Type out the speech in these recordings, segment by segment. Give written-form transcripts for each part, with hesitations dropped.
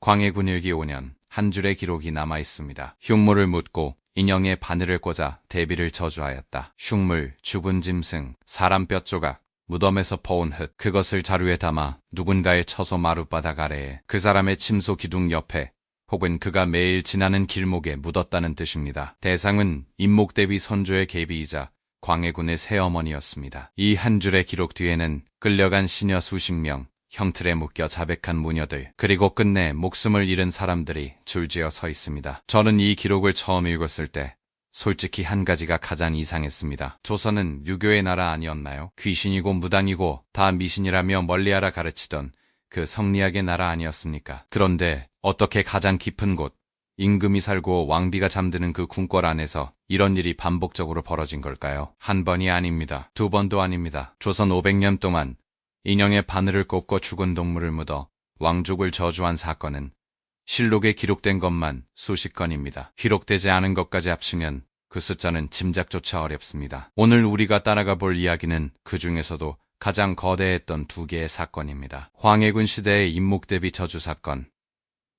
광해군 일기 5년 한 줄의 기록이 남아 있습니다. 흉물을 묻고 인형에 바늘을 꽂아 대비를 저주하였다. 흉물, 죽은 짐승, 사람 뼈 조각, 무덤에서 퍼온 흙, 그것을 자루에 담아 누군가의 처소 마룻바닥 아래에 그 사람의 침소 기둥 옆에 혹은 그가 매일 지나는 길목에 묻었다는 뜻입니다. 대상은 임목대비 선조의 계비이자 광해군의 새어머니였습니다. 이 한 줄의 기록 뒤에는 끌려간 시녀 수십 명, 형틀에 묶여 자백한 무녀들, 그리고 끝내 목숨을 잃은 사람들이 줄지어 서 있습니다. 저는 이 기록을 처음 읽었을 때 솔직히 한 가지가 가장 이상했습니다. 조선은 유교의 나라 아니었나요? 귀신이고 무당이고 다 미신이라며 멀리하라 가르치던 그 성리학의 나라 아니었습니까? 그런데 어떻게 가장 깊은 곳, 임금이 살고 왕비가 잠드는 그 궁궐 안에서 이런 일이 반복적으로 벌어진 걸까요? 한 번이 아닙니다. 두 번도 아닙니다. 조선 500년 동안 인형에 바늘을 꽂고 죽은 동물을 묻어 왕족을 저주한 사건은 실록에 기록된 것만 수십 건입니다. 기록되지 않은 것까지 합치면 그 숫자는 짐작조차 어렵습니다. 오늘 우리가 따라가 볼 이야기는 그 중에서도 가장 거대했던 두 개의 사건입니다. 광해군 시대의 임목대비 저주 사건,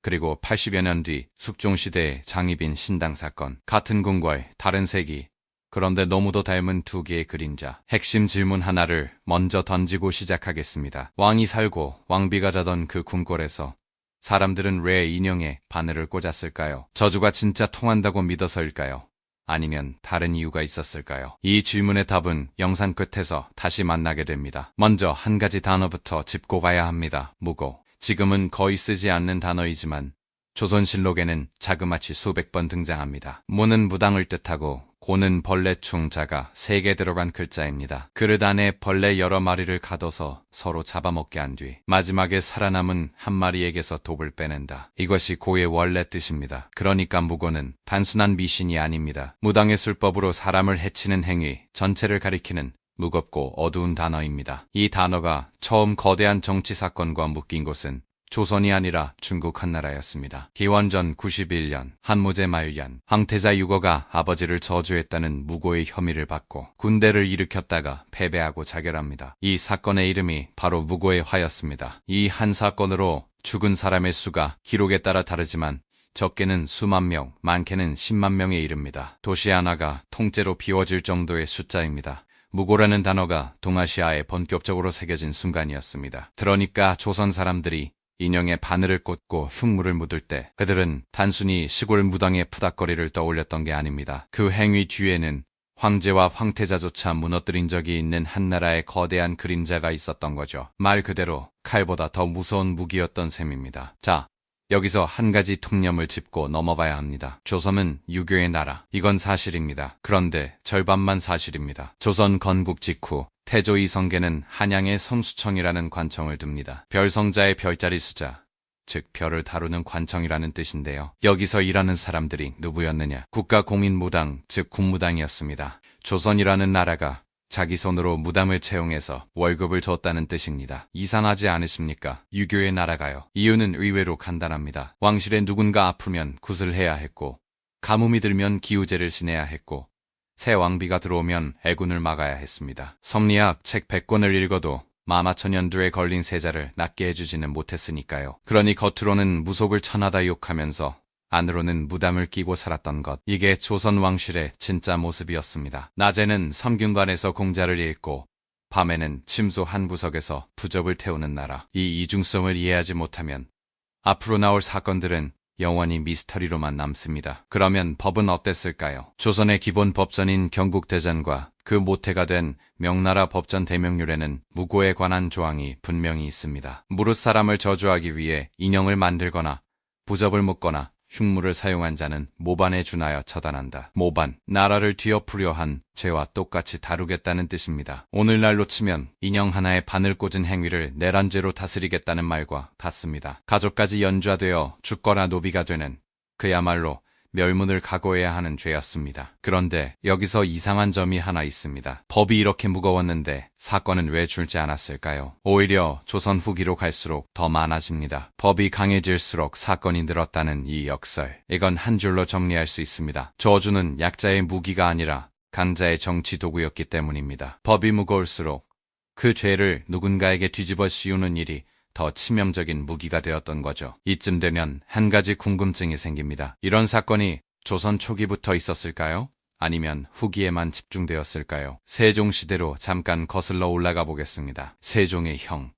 그리고 80여 년 뒤 숙종시대의 장희빈 신당 사건. 같은 궁궐, 다른 세기, 그런데 너무도 닮은 두 개의 그림자. 핵심 질문 하나를 먼저 던지고 시작하겠습니다. 왕이 살고 왕비가 자던 그 궁궐에서 사람들은 왜 인형에 바늘을 꽂았을까요? 저주가 진짜 통한다고 믿어서일까요? 아니면 다른 이유가 있었을까요? 이 질문의 답은 영상 끝에서 다시 만나게 됩니다. 먼저 한 가지 단어부터 짚고 가야 합니다. 무고. 지금은 거의 쓰지 않는 단어이지만 조선실록에는 자그마치 수백 번 등장합니다. 무는 무당을 뜻하고 고는 벌레충 자가 3개 들어간 글자입니다. 그릇 안에 벌레 여러 마리를 가둬서 서로 잡아먹게 한 뒤 마지막에 살아남은 한 마리에게서 독을 빼낸다. 이것이 고의 원래 뜻입니다. 그러니까 무고는 단순한 미신이 아닙니다. 무당의 술법으로 사람을 해치는 행위 전체를 가리키는 무겁고 어두운 단어입니다. 이 단어가 처음 거대한 정치 사건과 묶인 곳은 조선이 아니라 중국 한나라였습니다. 기원전 91년 한무제 말년 황태자 유거가 아버지를 저주했다는 무고의 혐의를 받고 군대를 일으켰다가 패배하고 자결합니다. 이 사건의 이름이 바로 무고의 화였습니다. 이 한 사건으로 죽은 사람의 수가 기록에 따라 다르지만 적게는 수만 명, 많게는 10만 명에 이릅니다. 도시 하나가 통째로 비워질 정도의 숫자입니다. 무고라는 단어가 동아시아에 본격적으로 새겨진 순간이었습니다. 그러니까 조선 사람들이 인형에 바늘을 꽂고 흉물을 묻을 때 그들은 단순히 시골 무당의 푸닥거리를 떠올렸던 게 아닙니다. 그 행위 뒤에는 황제와 황태자조차 무너뜨린 적이 있는 한나라의 거대한 그림자가 있었던 거죠. 말 그대로 칼보다 더 무서운 무기였던 셈입니다. 자, 여기서 한 가지 통념을 짚고 넘어가야 합니다. 조선은 유교의 나라. 이건 사실입니다. 그런데 절반만 사실입니다. 조선 건국 직후 태조 이성계는 한양에 성수청이라는 관청을 둡니다. 별성자의 별자리 숫자, 즉 별을 다루는 관청이라는 뜻인데요. 여기서 일하는 사람들이 누구였느냐? 국가공인무당, 즉 군무당이었습니다. 조선이라는 나라가 자기 손으로 무당을 채용해서 월급을 줬다는 뜻입니다. 이상하지 않으십니까? 유교의 나라가요. 이유는 의외로 간단합니다. 왕실에 누군가 아프면 굿을 해야 했고, 가뭄이 들면 기우제를 지내야 했고, 새 왕비가 들어오면 애군을 막아야 했습니다. 성리학 책 100권을 읽어도 마마천연두에 걸린 세자를 낫게 해주지는 못했으니까요. 그러니 겉으로는 무속을 천하다 욕하면서 안으로는 무당을 끼고 살았던 것. 이게 조선 왕실의 진짜 모습이었습니다. 낮에는 섬균관에서 공자를 읽고 밤에는 침소 한 구석에서 부적을 태우는 나라. 이 이중성을 이해하지 못하면 앞으로 나올 사건들은 영원히 미스터리로만 남습니다. 그러면 법은 어땠을까요? 조선의 기본 법전인 경국대전과 그 모태가 된 명나라 법전 대명률에는 무고에 관한 조항이 분명히 있습니다. 무릇 사람을 저주하기 위해 인형을 만들거나 부적을 묶거나 흉물을 사용한 자는 모반에 준하여 처단한다. 모반, 나라를 뒤엎으려 한 죄와 똑같이 다루겠다는 뜻입니다. 오늘날로 치면 인형 하나에 바늘 꽂은 행위를 내란죄로 다스리겠다는 말과 같습니다. 가족까지 연좌되어 죽거나 노비가 되는 그야말로 멸문을 각오해야 하는 죄였습니다. 그런데 여기서 이상한 점이 하나 있습니다. 법이 이렇게 무거웠는데 사건은 왜 줄지 않았을까요? 오히려 조선 후기로 갈수록 더 많아집니다. 법이 강해질수록 사건이 늘었다는 이 역설. 이건 한 줄로 정리할 수 있습니다. 저주는 약자의 무기가 아니라 강자의 정치 도구였기 때문입니다. 법이 무거울수록 그 죄를 누군가에게 뒤집어 씌우는 일이 더 치명적인 무기가 되었던 거죠. 이쯤 되면 한 가지 궁금증이 생깁니다. 이런 사건이 조선 초기부터 있었을까요? 아니면 후기에만 집중되었을까요? 세종시대로 잠깐 거슬러 올라가 보겠습니다. 세종의 형,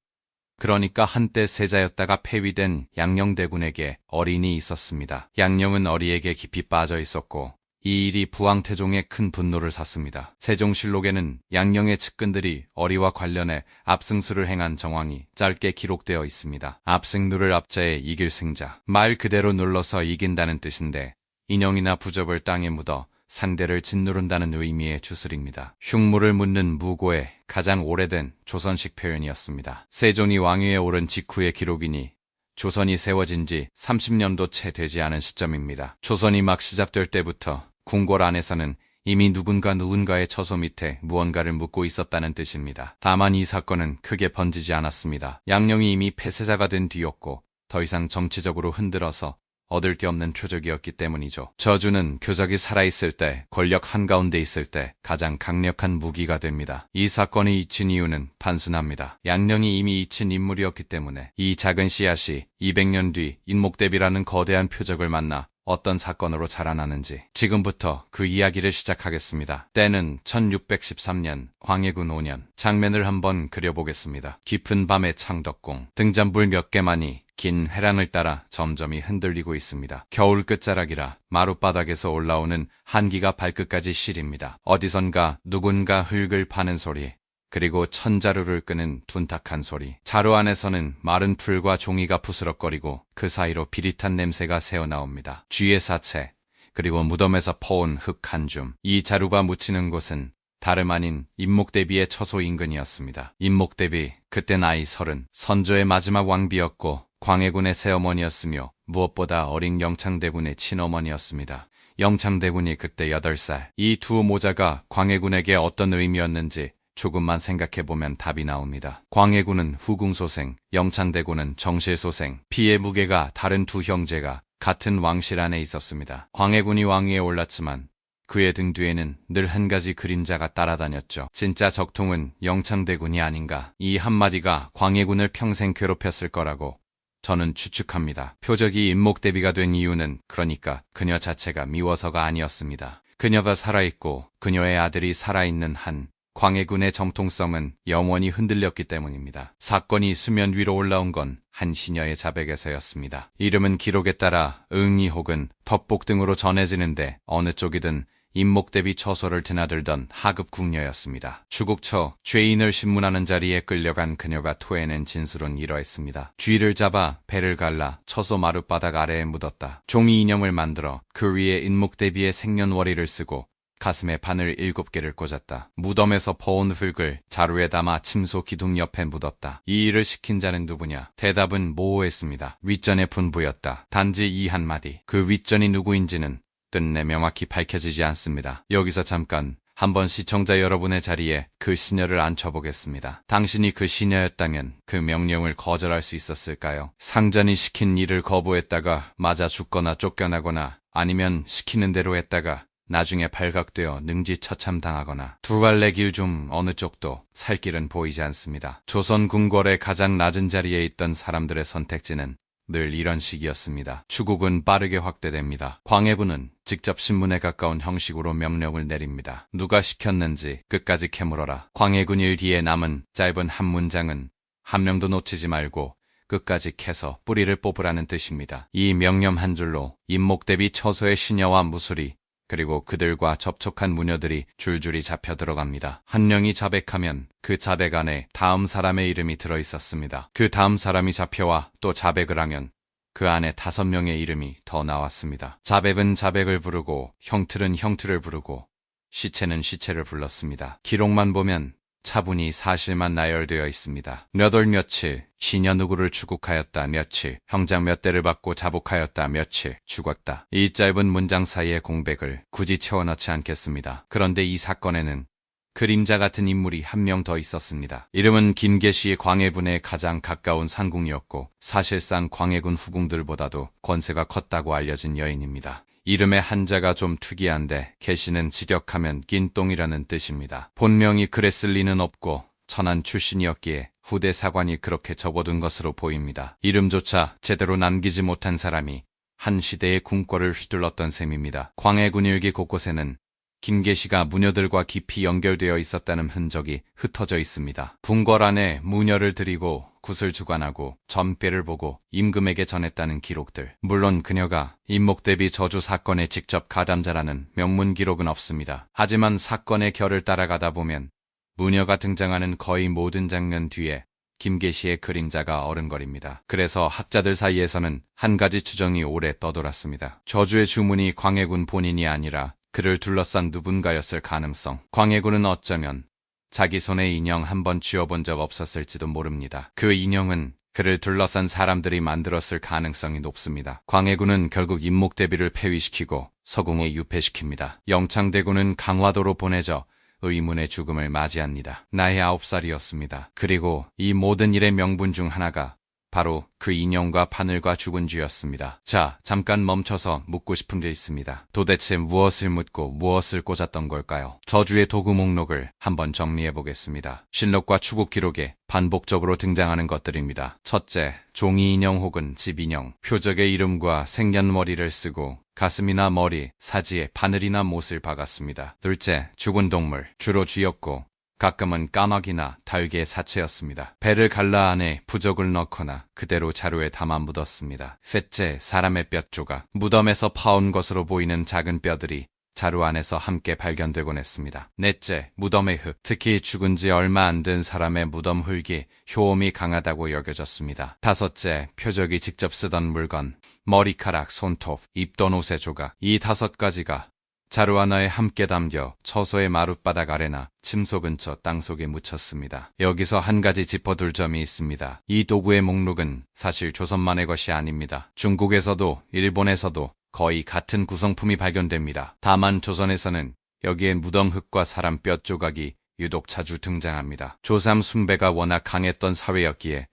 그러니까 한때 세자였다가 폐위된 양녕대군에게 어린이 있었습니다. 양녕은 어리에게 깊이 빠져 있었고 이 일이 부왕태종의 큰 분노를 샀습니다. 세종실록에는 양녕의 측근들이 어리와 관련해 압승수를 행한 정황이 짧게 기록되어 있습니다. 압승누를 앞자에 이길 승자, 말 그대로 눌러서 이긴다는 뜻인데 인형이나 부접을 땅에 묻어 상대를 짓누른다는 의미의 주술입니다. 흉물을 묻는 무고의 가장 오래된 조선식 표현이었습니다. 세종이 왕위에 오른 직후의 기록이니 조선이 세워진 지 30년도 채 되지 않은 시점입니다. 조선이 막 시작될 때부터 궁궐 안에서는 이미 누군가의 처소 밑에 무언가를 묻고 있었다는 뜻입니다. 다만 이 사건은 크게 번지지 않았습니다. 양녕이 이미 폐쇄자가 된 뒤였고 더 이상 정치적으로 흔들어서 얻을 게 없는 표적이었기 때문이죠. 저주는 표적이 살아있을 때, 권력 한가운데 있을 때 가장 강력한 무기가 됩니다. 이 사건이 잊힌 이유는 단순합니다. 양녕이 이미 잊힌 인물이었기 때문에 이 작은 씨앗이 200년 뒤 인목대비라는 거대한 표적을 만나 어떤 사건으로 자라나는지 지금부터 그 이야기를 시작하겠습니다. 때는 1613년 광해군 5년, 장면을 한번 그려보겠습니다. 깊은 밤의 창덕궁, 등잔불 몇 개만이 긴 회랑을 따라 점점이 흔들리고 있습니다. 겨울 끝자락이라 마룻바닥에서 올라오는 한기가 발끝까지 시립니다. 어디선가 누군가 흙을 파는 소리, 그리고 천자루를 끄는 둔탁한 소리. 자루 안에서는 마른 풀과 종이가 부스럭거리고 그 사이로 비릿한 냄새가 새어나옵니다. 쥐의 사체, 그리고 무덤에서 퍼온 흙 한 줌. 이 자루가 묻히는 곳은 다름 아닌 인목대비의 처소 인근이었습니다. 인목대비, 그때 나이 30, 선조의 마지막 왕비였고 광해군의 새어머니였으며 무엇보다 어린 영창대군의 친어머니였습니다. 영창대군이 그때 8살. 이 두 모자가 광해군에게 어떤 의미였는지 조금만 생각해보면 답이 나옵니다. 광해군은 후궁소생, 영창대군은 정실소생, 피의 무게가 다른 두 형제가 같은 왕실 안에 있었습니다. 광해군이 왕위에 올랐지만 그의 등 뒤에는 늘 한 가지 그림자가 따라다녔죠. 진짜 적통은 영창대군이 아닌가. 이 한마디가 광해군을 평생 괴롭혔을 거라고 저는 추측합니다. 표적이 인목대비가 된 이유는 그러니까 그녀 자체가 미워서가 아니었습니다. 그녀가 살아있고 그녀의 아들이 살아있는 한 광해군의 정통성은 영원히 흔들렸기 때문입니다. 사건이 수면 위로 올라온 건 한 시녀의 자백에서였습니다. 이름은 기록에 따라 응이 혹은 덕복 등으로 전해지는데 어느 쪽이든 인목대비 처소를 드나들던 하급 궁녀였습니다. 주국처 죄인을 신문하는 자리에 끌려간 그녀가 토해낸 진술은 이러했습니다. 쥐를 잡아 배를 갈라 처소 마룻바닥 아래에 묻었다. 종이 인형을 만들어 그 위에 인목대비의 생년월일을 쓰고 가슴에 바늘 7개를 꽂았다. 무덤에서 퍼온 흙을 자루에 담아 침소 기둥 옆에 묻었다. 이 일을 시킨 자는 누구냐? 대답은 모호했습니다. 윗전의 분부였다. 단지 이 한마디. 그 윗전이 누구인지는 끝내 명확히 밝혀지지 않습니다. 여기서 잠깐 한번 시청자 여러분의 자리에 그 시녀를 앉혀보겠습니다. 당신이 그 시녀였다면 그 명령을 거절할 수 있었을까요? 상전이 시킨 일을 거부했다가 맞아 죽거나 쫓겨나거나 아니면 시키는 대로 했다가 나중에 발각되어 능지처참당하거나 두 갈래 길 중 어느 쪽도 살 길은 보이지 않습니다. 조선 궁궐의 가장 낮은 자리에 있던 사람들의 선택지는 늘 이런 식이었습니다. 추국은 빠르게 확대됩니다. 광해군은 직접 신문에 가까운 형식으로 명령을 내립니다. 누가 시켰는지 끝까지 캐물어라. 광해군 일기에 남은 짧은 한 문장은 한 명도 놓치지 말고 끝까지 캐서 뿌리를 뽑으라는 뜻입니다. 이 명령 한 줄로 인목대비 처소의 시녀와 무술이 그리고 그들과 접촉한 무녀들이 줄줄이 잡혀 들어갑니다. 한 명이 자백하면 그 자백 안에 다음 사람의 이름이 들어있었습니다. 그 다음 사람이 잡혀와 또 자백을 하면 그 안에 5명의 이름이 더 나왔습니다. 자백은 자백을 부르고 형틀은 형틀을 부르고 시체는 시체를 불렀습니다. 기록만 보면 차분히 사실만 나열되어 있습니다. 몇 월 며칠 시녀 누구를 추국하였다 며칠 형장 몇 대를 받고 자복하였다 며칠 죽었다. 이 짧은 문장 사이의 공백을 굳이 채워넣지 않겠습니다. 그런데 이 사건에는 그림자 같은 인물이 한 명 더 있었습니다. 이름은 김계시의 광해군에 가장 가까운 상궁이었고 사실상 광해군 후궁들보다도 권세가 컸다고 알려진 여인입니다. 이름의 한자가 좀 특이한데 계시는 직역하면 낀똥이라는 뜻입니다. 본명이 그랬을 리는 없고 천한 출신이었기에 후대 사관이 그렇게 적어둔 것으로 보입니다. 이름조차 제대로 남기지 못한 사람이 한 시대의 궁궐을 휘둘렀던 셈입니다. 광해군 일기 곳곳에는 김계시가 무녀들과 깊이 연결되어 있었다는 흔적이 흩어져 있습니다. 궁궐 안에 무녀를 들이고 굿을 주관하고 점괘를 보고 임금에게 전했다는 기록들. 물론 그녀가 임목대비 저주 사건의 직접 가담자라는 명문 기록은 없습니다. 하지만 사건의 결을 따라가다 보면 무녀가 등장하는 거의 모든 장면 뒤에 김계시의 그림자가 어른거립니다. 그래서 학자들 사이에서는 한 가지 추정이 오래 떠돌았습니다. 저주의 주문이 광해군 본인이 아니라 그를 둘러싼 누군가였을 가능성. 광해군은 어쩌면 자기 손에 인형 한 번 쥐어본 적 없었을지도 모릅니다. 그 인형은 그를 둘러싼 사람들이 만들었을 가능성이 높습니다. 광해군은 결국 임목대비를 폐위시키고 서궁에 유폐시킵니다. 영창대군은 강화도로 보내져 의문의 죽음을 맞이합니다. 나이 9살이었습니다. 그리고 이 모든 일의 명분 중 하나가 바로 그 인형과 바늘과 죽은 쥐였습니다. 자, 잠깐 멈춰서 묻고 싶은 게 있습니다. 도대체 무엇을 묻고 무엇을 꽂았던 걸까요? 저주의 도구 목록을 한번 정리해 보겠습니다. 실록과 추국 기록에 반복적으로 등장하는 것들입니다. 첫째, 종이 인형 혹은 집 인형. 표적의 이름과 생년월일을 쓰고 가슴이나 머리, 사지에 바늘이나 못을 박았습니다. 둘째, 죽은 동물. 주로 쥐였고 가끔은 까마귀나 달개의 사체였습니다. 배를 갈라 안에 부적을 넣거나 그대로 자루에 담아 묻었습니다. 셋째, 사람의 뼈 조각. 무덤에서 파온 것으로 보이는 작은 뼈들이 자루 안에서 함께 발견되곤 했습니다. 넷째, 무덤의 흙. 특히 죽은 지 얼마 안 된 사람의 무덤 흙이 효험이 강하다고 여겨졌습니다. 다섯째, 표적이 직접 쓰던 물건. 머리카락, 손톱, 입던 옷의 조각. 이 5가지가 자루 하나에 함께 담겨 처소의 마룻바닥 아래나 침소 근처 땅속에 묻혔습니다. 여기서 한 가지 짚어둘 점이 있습니다. 이 도구의 목록은 사실 조선만의 것이 아닙니다. 중국에서도 일본에서도 거의 같은 구성품이 발견됩니다. 다만 조선에서는 여기에 무덤 흙과 사람 뼈 조각이 유독 자주 등장합니다. 조삼 숭배가 워낙 강했던 사회였기에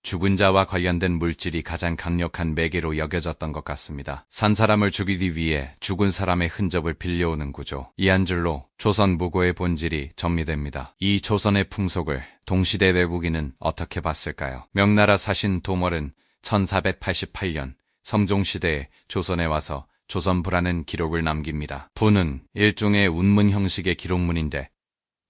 죽은 자와 관련된 물질이 가장 강력한 매개로 여겨졌던 것 같습니다. 산 사람을 죽이기 위해 죽은 사람의 흔적을 빌려오는 구조. 이 한 줄로 조선 무고의 본질이 정리됩니다. 이 조선의 풍속을 동시대 외국인은 어떻게 봤을까요? 명나라 사신 도멀은 1488년 성종시대에 조선에 와서 조선부라는 기록을 남깁니다. 부는 일종의 운문 형식의 기록문인데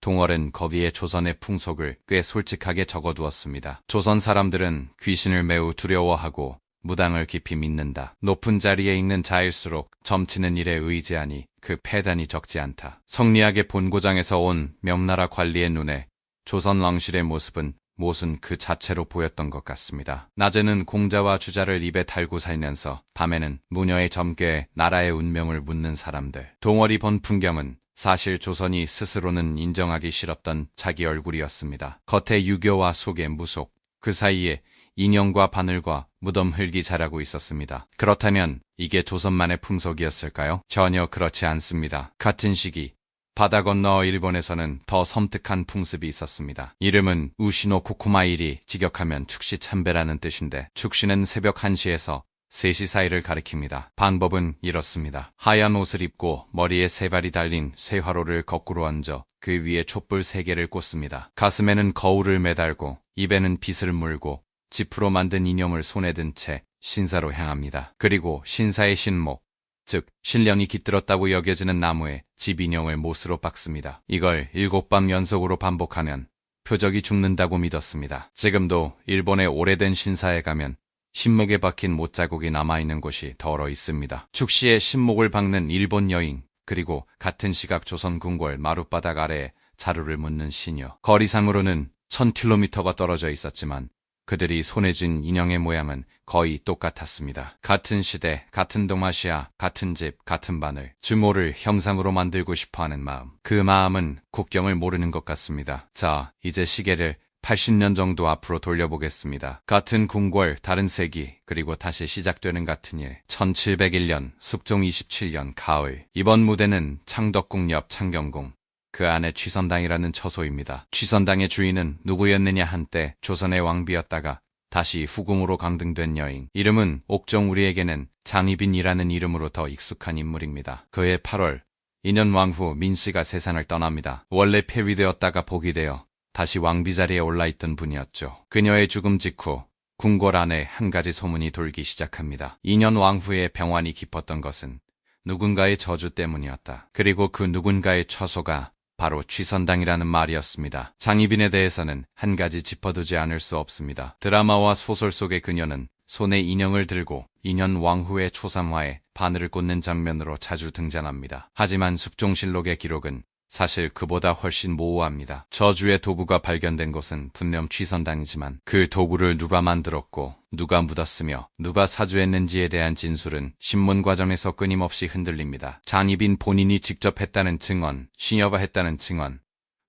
동월은 거기에 조선의 풍속을 꽤 솔직하게 적어두었습니다. 조선 사람들은 귀신을 매우 두려워하고 무당을 깊이 믿는다. 높은 자리에 있는 자일수록 점치는 일에 의지하니 그 패단이 적지 않다. 성리학의 본고장에서 온 명나라 관리의 눈에 조선 왕실의 모습은 못은 그 자체로 보였던 것 같습니다. 낮에는 공자와 주자를 입에 달고 살면서 밤에는 무녀의 점괘에 나라의 운명을 묻는 사람들. 동월이 본 풍경은 사실 조선이 스스로는 인정하기 싫었던 자기 얼굴이었습니다. 겉에 유교와 속에 무속, 그 사이에 인형과 바늘과 무덤 흙이 자라고 있었습니다. 그렇다면 이게 조선만의 풍속이었을까요? 전혀 그렇지 않습니다. 같은 시기 바다 건너 일본에서는 더 섬뜩한 풍습이 있었습니다. 이름은 우시노 코쿠마일이 직역하면 축시참배라는 뜻인데 축시는 새벽 1시에서 3시 사이를 가리킵니다. 방법은 이렇습니다. 하얀 옷을 입고 머리에 3발이 달린 쇠화로를 거꾸로 얹어 그 위에 촛불 3개를 꽂습니다. 가슴에는 거울을 매달고 입에는 빗을 물고 지프로 만든 인형을 손에 든 채 신사로 향합니다. 그리고 신사의 신목, 즉 신령이 깃들었다고 여겨지는 나무에 집 인형을 못으로 박습니다. 이걸 7밤 연속으로 반복하면 표적이 죽는다고 믿었습니다. 지금도 일본의 오래된 신사에 가면 신목에 박힌 못자국이 남아있는 곳이 덜어 있습니다. 축시에 신목을 박는 일본 여인, 그리고 같은 시각 조선 궁궐 마룻바닥 아래에 자루를 묻는 시녀. 거리상으로는 1000km가 떨어져 있었지만 그들이 손에 쥔 인형의 모양은 거의 똑같았습니다. 같은 시대, 같은 동아시아, 같은 집, 같은 바늘. 주모를 형상으로 만들고 싶어하는 마음. 그 마음은 국경을 모르는 것 같습니다. 자, 이제 시계를 80년 정도 앞으로 돌려보겠습니다. 같은 궁궐, 다른 세기, 그리고 다시 시작되는 같은 일. 1701년, 숙종 27년 가을. 이번 무대는 창덕궁 옆 창경궁. 그 안에 취선당이라는 처소입니다. 취선당의 주인은 누구였느냐 한때 조선의 왕비였다가 다시 후궁으로 강등된 여인. 이름은 옥정 우리에게는 장희빈이라는 이름으로 더 익숙한 인물입니다. 그해 8월, 2년 왕후 민씨가 세상을 떠납니다. 원래 폐위되었다가 복위되어 다시 왕비 자리에 올라있던 분이었죠. 그녀의 죽음 직후 궁궐 안에 한 가지 소문이 돌기 시작합니다. 2년 왕후의 병환이 깊었던 것은 누군가의 저주 때문이었다. 그리고 그 누군가의 처소가 바로 취선당이라는 말이었습니다. 장희빈에 대해서는 한 가지 짚어두지 않을 수 없습니다. 드라마와 소설 속의 그녀는 손에 인형을 들고 2년 왕후의 초상화에 바늘을 꽂는 장면으로 자주 등장합니다. 하지만 숙종실록의 기록은 사실 그보다 훨씬 모호합니다. 저주의 도구가 발견된 곳은 분명 취선당이지만 그 도구를 누가 만들었고 누가 묻었으며 누가 사주했는지에 대한 진술은 신문 과정에서 끊임없이 흔들립니다. 장희빈 본인이 직접 했다는 증언, 시녀가 했다는 증언,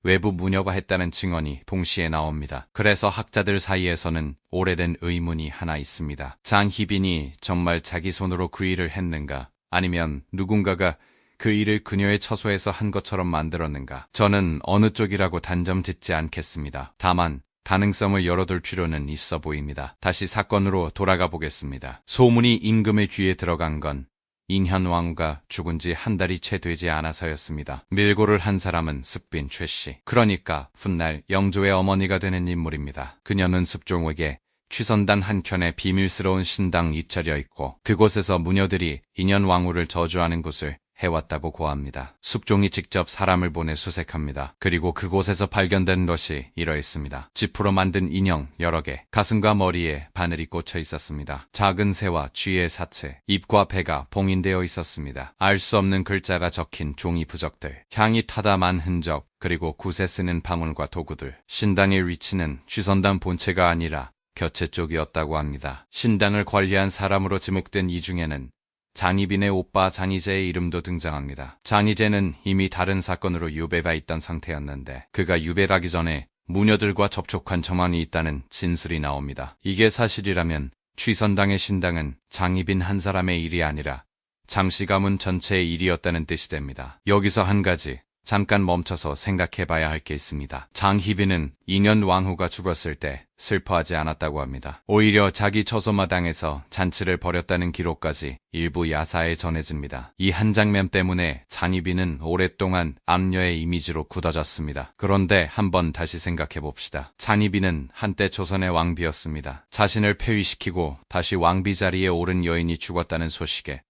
외부 무녀가 했다는 증언이 동시에 나옵니다. 그래서 학자들 사이에서는 오래된 의문이 하나 있습니다. 장희빈이 정말 자기 손으로 그 일을 했는가? 아니면 누군가가 그 일을 그녀의 처소에서 한 것처럼 만들었는가? 저는 어느 쪽이라고 단정 짓지 않겠습니다. 다만 가능성을 열어둘 필요는 있어 보입니다. 다시 사건으로 돌아가 보겠습니다. 소문이 임금의 귀에 들어간 건 인현 왕후가 죽은 지 한 달이 채 되지 않아서였습니다. 밀고를 한 사람은 습빈 최씨. 그러니까 훗날 영조의 어머니가 되는 인물입니다. 그녀는 습종에게 취선단 한켠에 비밀스러운 신당 입찰려 있고 그곳에서 무녀들이 인현 왕후를 저주하는 곳을 해왔다고 고합니다. 숙종이 직접 사람을 보내 수색합니다. 그리고 그곳에서 발견된 것이 이러했습니다. 지프로 만든 인형 여러 개, 가슴과 머리에 바늘이 꽂혀 있었습니다. 작은 새와 쥐의 사체, 입과 배가 봉인되어 있었습니다. 알 수 없는 글자가 적힌 종이 부적들, 향이 타다만 흔적, 그리고 굿에 쓰는 방울과 도구들. 신당의 위치는 취선단 본체가 아니라 곁에 쪽이었다고 합니다. 신당을 관리한 사람으로 지목된 이 중에는 장희빈의 오빠 장희재의 이름도 등장합니다. 장희재는 이미 다른 사건으로 유배가 있던 상태였는데 그가 유배가기 전에 무녀들과 접촉한 정황이 있다는 진술이 나옵니다. 이게 사실이라면 취선당의 신당은 장희빈 한 사람의 일이 아니라 장씨 가문 전체의 일이었다는 뜻이 됩니다. 여기서 한 가지 잠깐 멈춰서 생각해봐야 할 게 있습니다. 장희빈은 2년 왕후가 죽었을 때 슬퍼하지 않았다고 합니다. 오히려 자기 처소마당에서 잔치를 벌였다는 기록까지 일부 야사에 전해집니다. 이 한 장면 때문에 장희빈은 오랫동안 암녀의 이미지로 굳어졌습니다. 그런데 한번 다시 생각해봅시다. 장희빈은 한때 조선의 왕비였습니다. 자신을 폐위시키고 다시 왕비 자리에 오른 여인이 죽었다는 소식에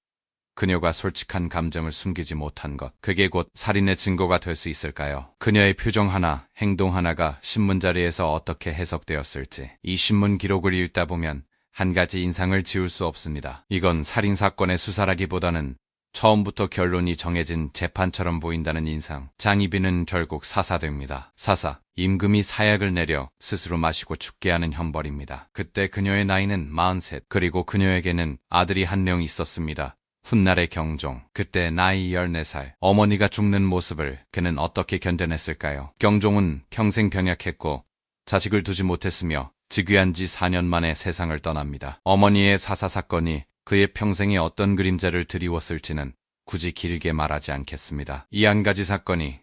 그녀가 솔직한 감정을 숨기지 못한 것, 그게 곧 살인의 증거가 될 수 있을까요? 그녀의 표정 하나, 행동 하나가 신문 자리에서 어떻게 해석되었을지 이 신문 기록을 읽다 보면 한 가지 인상을 지울 수 없습니다. 이건 살인사건의 수사라기보다는 처음부터 결론이 정해진 재판처럼 보인다는 인상. 장희빈은 결국 사사됩니다. 사사, 임금이 사약을 내려 스스로 마시고 죽게 하는 형벌입니다. 그때 그녀의 나이는 43, 그리고 그녀에게는 아들이 한 명 있었습니다. 훗날의 경종, 그때 나이 14살, 어머니가 죽는 모습을 그는 어떻게 견뎌냈을까요? 경종은 평생 병약했고 자식을 두지 못했으며 즉위한 지 4년 만에 세상을 떠납니다. 어머니의 사사사건이 그의 평생에 어떤 그림자를 드리웠을지는 굳이 길게 말하지 않겠습니다. 이 한 가지 사건이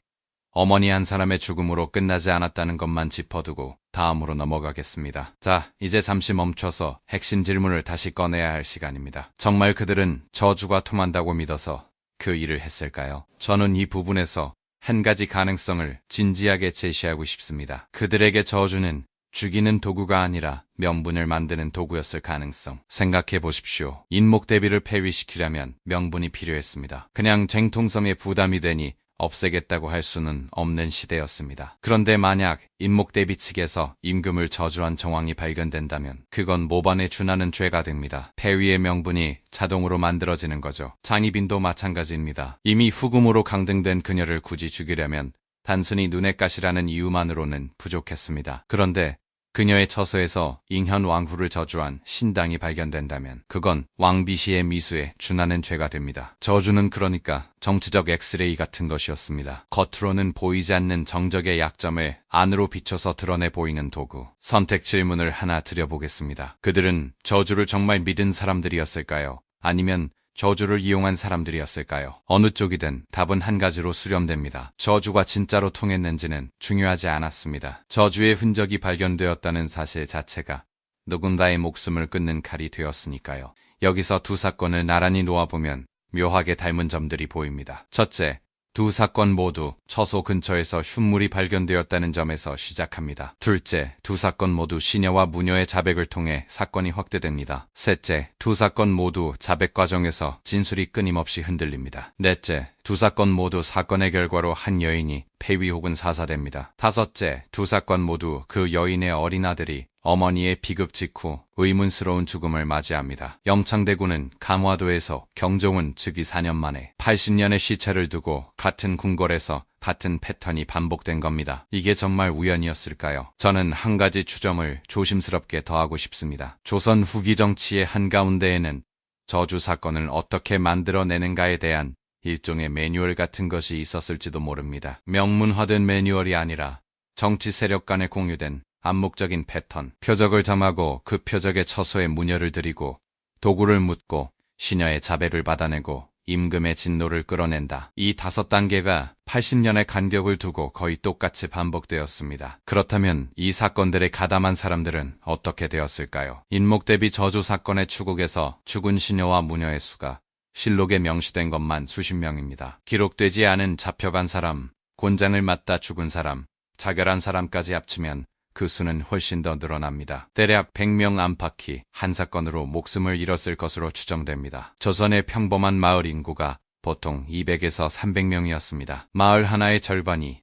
어머니 한 사람의 죽음으로 끝나지 않았다는 것만 짚어두고 다음으로 넘어가겠습니다. 자, 이제 잠시 멈춰서 핵심 질문을 다시 꺼내야 할 시간입니다. 정말 그들은 저주가 통한다고 믿어서 그 일을 했을까요? 저는 이 부분에서 한 가지 가능성을 진지하게 제시하고 싶습니다. 그들에게 저주는 죽이는 도구가 아니라 명분을 만드는 도구였을 가능성. 생각해 보십시오. 인목대비를 폐위시키려면 명분이 필요했습니다. 그냥 쟁통섬에 부담이 되니 없애겠다고 할 수는 없는 시대였습니다. 그런데 만약 인목대비 측에서 임금을 저주한 정황이 발견된다면 그건 모반에 준하는 죄가 됩니다. 폐위의 명분이 자동으로 만들어지는 거죠. 장희빈도 마찬가지입니다. 이미 후금으로 강등된 그녀를 굳이 죽이려면 단순히 눈의 가시라는 이유만으로는 부족했습니다. 그런데 그녀의 처소에서 인현 왕후를 저주한 신당이 발견된다면 그건 왕비시의 미수에 준하는 죄가 됩니다. 저주는 그러니까 정치적 엑스레이 같은 것이었습니다. 겉으로는 보이지 않는 정적의 약점을 안으로 비춰서 드러내 보이는 도구. 선택 질문을 하나 드려보겠습니다. 그들은 저주를 정말 믿은 사람들이었을까요? 아니면 저주를 이용한 사람들이었을까요? 어느 쪽이든 답은 한 가지로 수렴됩니다. 저주가 진짜로 통했는지는 중요하지 않았습니다. 저주의 흔적이 발견되었다는 사실 자체가 누군가의 목숨을 끊는 칼이 되었으니까요. 여기서 두 사건을 나란히 놓아보면 묘하게 닮은 점들이 보입니다. 첫째, 두 사건 모두 처소 근처에서 흉물이 발견되었다는 점에서 시작합니다. 둘째, 두 사건 모두 시녀와 무녀의 자백을 통해 사건이 확대됩니다. 셋째, 두 사건 모두 자백 과정에서 진술이 끊임없이 흔들립니다. 넷째, 두 사건 모두 사건의 결과로 한 여인이 폐위 혹은 사살됩니다. 다섯째, 두 사건 모두 그 여인의 어린 아들이 어머니의 비급 직후 의문스러운 죽음을 맞이합니다. 영창대군은 감화도에서 경종은 즉위 4년 만에 80년의 시차를 두고 같은 궁궐에서 같은 패턴이 반복된 겁니다. 이게 정말 우연이었을까요? 저는 한 가지 추정을 조심스럽게 더하고 싶습니다. 조선 후기 정치의 한가운데에는 저주 사건을 어떻게 만들어내는가에 대한 일종의 매뉴얼 같은 것이 있었을지도 모릅니다. 명문화된 매뉴얼이 아니라 정치 세력 간에 공유된 암묵적인 패턴, 표적을 정하고 그 표적의 처소에 무녀를 들이고 도구를 묻고 시녀의 자백을 받아내고 임금의 진노를 끌어낸다. 이 5단계가 80년의 간격을 두고 거의 똑같이 반복되었습니다. 그렇다면 이 사건들의 가담한 사람들은 어떻게 되었을까요? 인목 대비 저주 사건의 추국에서 죽은 시녀와 무녀의 수가 실록에 명시된 것만 수십 명입니다. 기록되지 않은 잡혀간 사람, 곤장을 맞다 죽은 사람, 자결한 사람까지 합치면 그 수는 훨씬 더 늘어납니다. 대략 100명 안팎이 한 사건으로 목숨을 잃었을 것으로 추정됩니다. 조선의 평범한 마을 인구가 보통 200에서 300명이었습니다. 마을 하나의 절반이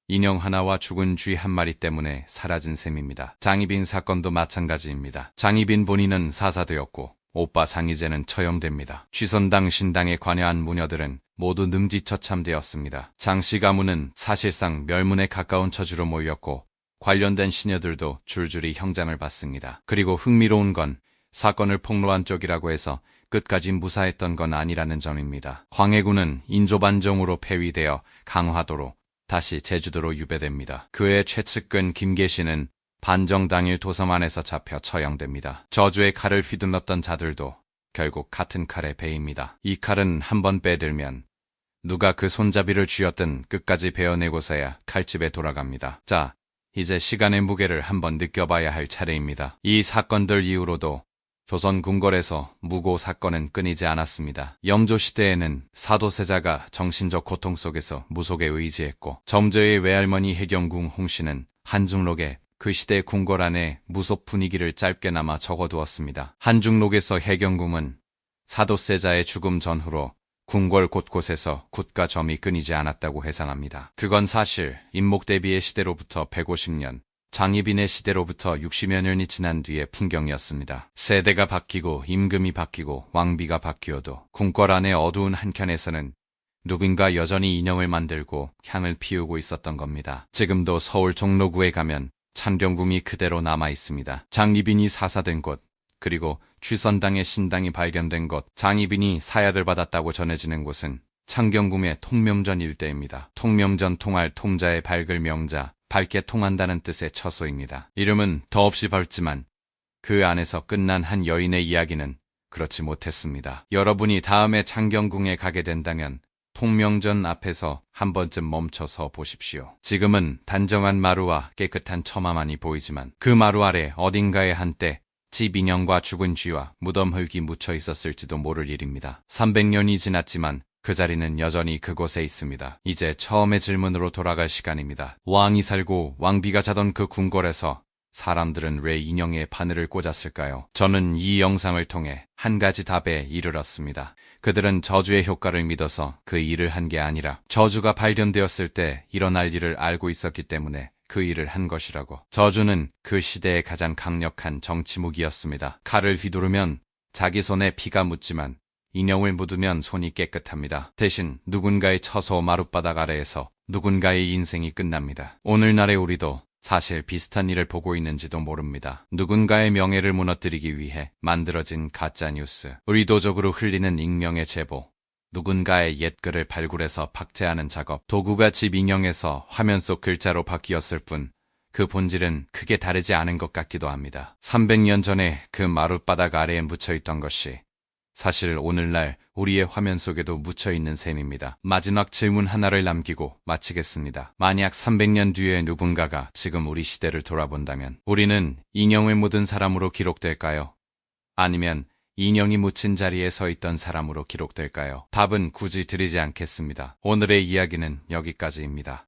인형 하나와 죽은 쥐 한 마리 때문에 사라진 셈입니다. 장희빈 사건도 마찬가지입니다. 장희빈 본인은 사사되었고 오빠 장희재는 처형됩니다. 취선당 신당에 관여한 무녀들은 모두 능지처참되었습니다. 장씨 가문은 사실상 멸문에 가까운 처지로 모였고 관련된 시녀들도 줄줄이 형장을 받습니다. 그리고 흥미로운 건 사건을 폭로한 쪽이라고 해서 끝까지 무사했던 건 아니라는 점입니다. 광해군은 인조반정으로 폐위되어 강화도로 다시 제주도로 유배됩니다. 그의 최측근 김계시는 반정 당일 도서만에서 잡혀 처형됩니다. 저주의 칼을 휘둘렀던 자들도 결국 같은 칼에 베입니다. 이 칼은 한번 빼들면 누가 그 손잡이를 쥐었든 끝까지 베어내고서야 칼집에 돌아갑니다. 자, 이제 시간의 무게를 한번 느껴봐야 할 차례입니다. 이 사건들 이후로도 조선 궁궐에서 무고 사건은 끊이지 않았습니다. 영조 시대에는 사도세자가 정신적 고통 속에서 무속에 의지했고 점조의 외할머니 해경궁 홍씨는 한중록에 그 시대 궁궐 안에 무속 분위기를 짧게나마 적어두었습니다. 한중록에서 해경궁은 사도세자의 죽음 전후로 궁궐 곳곳에서 굿과 점이 끊이지 않았다고 회상합니다. 그건 사실 인목대비의 시대로부터 150년, 장희빈의 시대로부터 60여 년이 지난 뒤의 풍경이었습니다. 세대가 바뀌고 임금이 바뀌고 왕비가 바뀌어도 궁궐 안의 어두운 한켠에서는 누군가 여전히 인형을 만들고 향을 피우고 있었던 겁니다. 지금도 서울 종로구에 가면 창경궁이 그대로 남아 있습니다. 장희빈이 사사된 곳, 그리고 취선당의 신당이 발견된 곳, 장희빈이 사야를 받았다고 전해지는 곳은 창경궁의 통명전 일대입니다. 통명전 통할 통자의 밝을 명자, 밝게 통한다는 뜻의 처소입니다. 이름은 더없이 밝지만 그 안에서 끝난 한 여인의 이야기는 그렇지 못했습니다. 여러분이 다음에 창경궁에 가게 된다면 통명전 앞에서 한 번쯤 멈춰서 보십시오. 지금은 단정한 마루와 깨끗한 처마만이 보이지만 그 마루 아래 어딘가에 한때 집 인형과 죽은 쥐와 무덤 흙이 묻혀 있었을지도 모를 일입니다. 300년이 지났지만 그 자리는 여전히 그곳에 있습니다. 이제 처음의 질문으로 돌아갈 시간입니다. 왕이 살고 왕비가 자던 그 궁궐에서 사람들은 왜 인형에 바늘을 꽂았을까요? 저는 이 영상을 통해 한 가지 답에 이르렀습니다. 그들은 저주의 효과를 믿어서 그 일을 한 게 아니라 저주가 발견되었을 때 일어날 일을 알고 있었기 때문에 그 일을 한 것이라고. 저주는 그 시대의 가장 강력한 정치무기였습니다. 칼을 휘두르면 자기 손에 피가 묻지만 인형을 묻으면 손이 깨끗합니다. 대신 누군가의 처소 마룻바닥 아래에서 누군가의 인생이 끝납니다. 오늘날의 우리도 사실 비슷한 일을 보고 있는지도 모릅니다. 누군가의 명예를 무너뜨리기 위해 만들어진 가짜뉴스, 의도적으로 흘리는 익명의 제보, 누군가의 옛글을 발굴해서 박제하는 작업, 도구가 집 인형에서 화면 속 글자로 바뀌었을 뿐 그 본질은 크게 다르지 않은 것 같기도 합니다. 300년 전에 그 마룻바닥 아래에 묻혀있던 것이 사실 오늘날 우리의 화면 속에도 묻혀있는 셈입니다. 마지막 질문 하나를 남기고 마치겠습니다. 만약 300년 뒤에 누군가가 지금 우리 시대를 돌아본다면 우리는 인형을 묻은 사람으로 기록될까요? 아니면 인형이 묻힌 자리에 서 있던 사람으로 기록될까요? 답은 굳이 드리지 않겠습니다. 오늘의 이야기는 여기까지입니다.